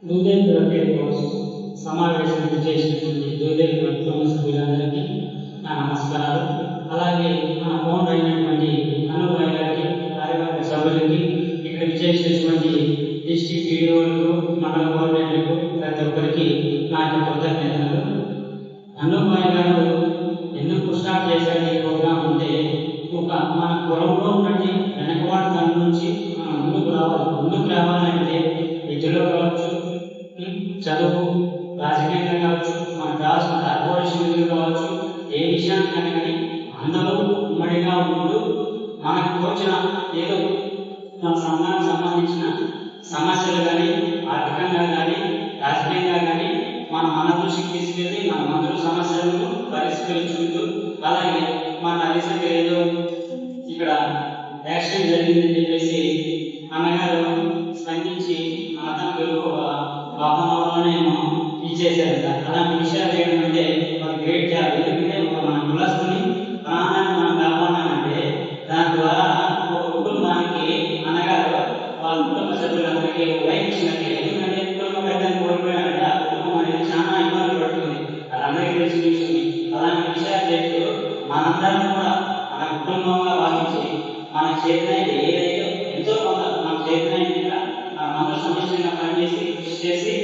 నూతన ప్రత్యేక సమావేశానికి చేసినటువంటి జ్యోతిర్ కుటుంబ సభ్యులందరికీ నా నమస్కారాలు. అలాగే మన ఫౌండర్ అయినటువంటి అనుభవ్ గారికి, కార్యవర్గ సభ్యులకి, ఇక్కడ విచ్చేసినటువంటి డిస్ట్రిక్ట్ వీడియోలకు, మండల కోఆర్డినేటర్లకు, ప్రతి ఒక్కరికి నా యొక్క కృతజ్ఞతలు. అనుభవ్ గారు ఎందుకు స్టార్ట్ చేశారు ఈ ప్రోగ్రామ్ అంటే, ఒక మన కులంలో ఉన్నటువంటి వెనకబాటు నుంచి మనం ముందుకు రావాలంటే విద్యలో కావచ్చు, చదువు, రాజకీయంగా కావచ్చు, మనకు కావాల్సిన కార్పొరేషన్ నిధులు కావచ్చు, ఏ విషయానికైనా కానీ అందరూ ఉమ్మడిగా ఉంటూ మనకు తోచిన ఏదో మన సంఘానికి సంబంధించిన సమస్యలు కానీ, ఆర్థికంగా కానీ, రాజకీయంగా కానీ మన దృష్టికి తీసుకెళ్ళి మన మంత్రుల సమస్యలను పరిష్కరించుకుంటూ, అలాగే మన రీసెంట్ ఏదో ఇక్కడ యాక్సిడెంట్ జరిగిందని చెప్పేసి అన్నగారు స్పందించి మన తనకు వాహనంలోనే ఇచ్చేసారు. అలాంటి విషయాలు ఏంటంటే ఒక గ్రేట్ జాబ్. ఎందుకంటే మన కులస్తుని ప్రాణాన్ని మనం కాపాడాలంటే దాని ద్వారా ఒక కుటుంబానికి అన్నగారు వాళ్ళ కుటుంబ సభ్యులందరికీ లైఫ్ ఇచ్చినట్టే. ఎందుకంటే కుటుంబ పెద్దని కోల్పోయారంటే ఆ కుటుంబం అనేది చాలా ఇబ్బంది పడుతుంది. అది అందరికీ తెలిసిన విషయం. అలాంటి విషయాలు చేస్తూ మనందరం కూడా మన కుటుంబంగా భావించి మన చేతినైతే ఏదైతే ఎంతో కొంత మన చేతినైతే మన సమస్యగా పనిచేసి కృషి చేసి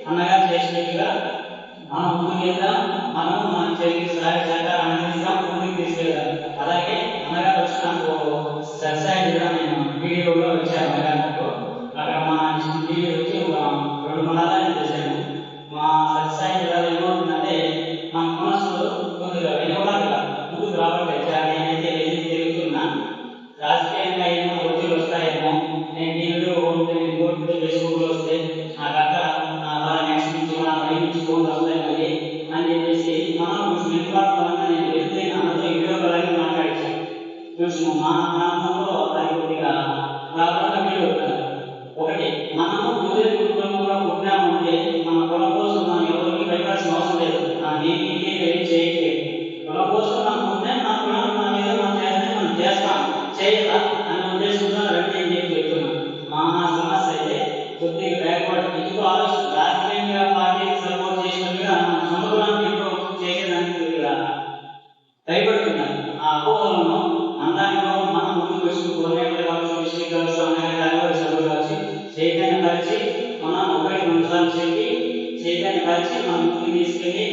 అన్నగారు చేసినట్టుగా మనం ముందుకెళ్దాం. మనం మన చేతికి సహాయ సహకారం అందిస్తాం, ముందుకు తీసుకెళ్దాం. అలాగే అన్నగారు వచ్చిన సత్సాయి కూడా నేను వీడియోలో వచ్చాను. అన్నగారు అక్కడ మా వీడియో వచ్చి ఒక 2 మండలాలు చేశాను. మా సత్సాయి జిల్లాలో ఏమవుతుందంటే మన మనసులో కొద్దిగా వెనుకబాటుగా ముందుకు రావట్లేదు. నేనైతే తిరుగుతున్నా, రాజకీయంగా ఏమో ఒత్తిడి వస్తాయేమో, నేను టీవీలో ఓట్లు ఫేస్బుక్లో వస్తే నాకు అక్కడ నెక్స్ట్ నుంచి నుంచి ఫోన్ వస్తాయి అని చెప్పేసి మనం వెనుకబాటు పరంగా నేను వెళ్తే అందరితో వీడియో కాలని మాట్లాడేసాను. చూసిన మా ప్రాంతంలో అది కొద్దిగా రాకుండా వీడియో ఒకటి మనము ముందే కుటుంబంలో పుట్టినామంటే మన కులం కోసం మనం ఎవరికి భయపడాల్సిన అవసరం లేదు. నేను ఏం చేయట్లేదు. కులం కోసం మనం ఉంటే మన కులం మన మీద మనం చేస్తే మనం చేస్తాం, చేయదా అనే ఉద్దేశంతో రండి అని చెప్పి చెప్తున్నాను. మా సమస్య అయితే కొద్దిగా బ్యాక్వర్డ్ ఎందుకు ఆలోచన రాజకీయంగా పార్టీకి సపోర్ట్ చేసినట్టుగా మన సొంత చేసేదానికి కొద్దిగా భయపడుతున్నారు. ఆ అపోహలను అందానిలో మనం ముందుకు వచ్చి కోరినట్లు కావచ్చు, డిస్ట్రిక్ట్ కావచ్చు, అన్నగారి సభలు కావచ్చు, చైతన్య పరిచి మనం 1-2 సార్లు చెప్పి చైతన్య పరిచి మనం ముందుకు తీసుకెళ్ళి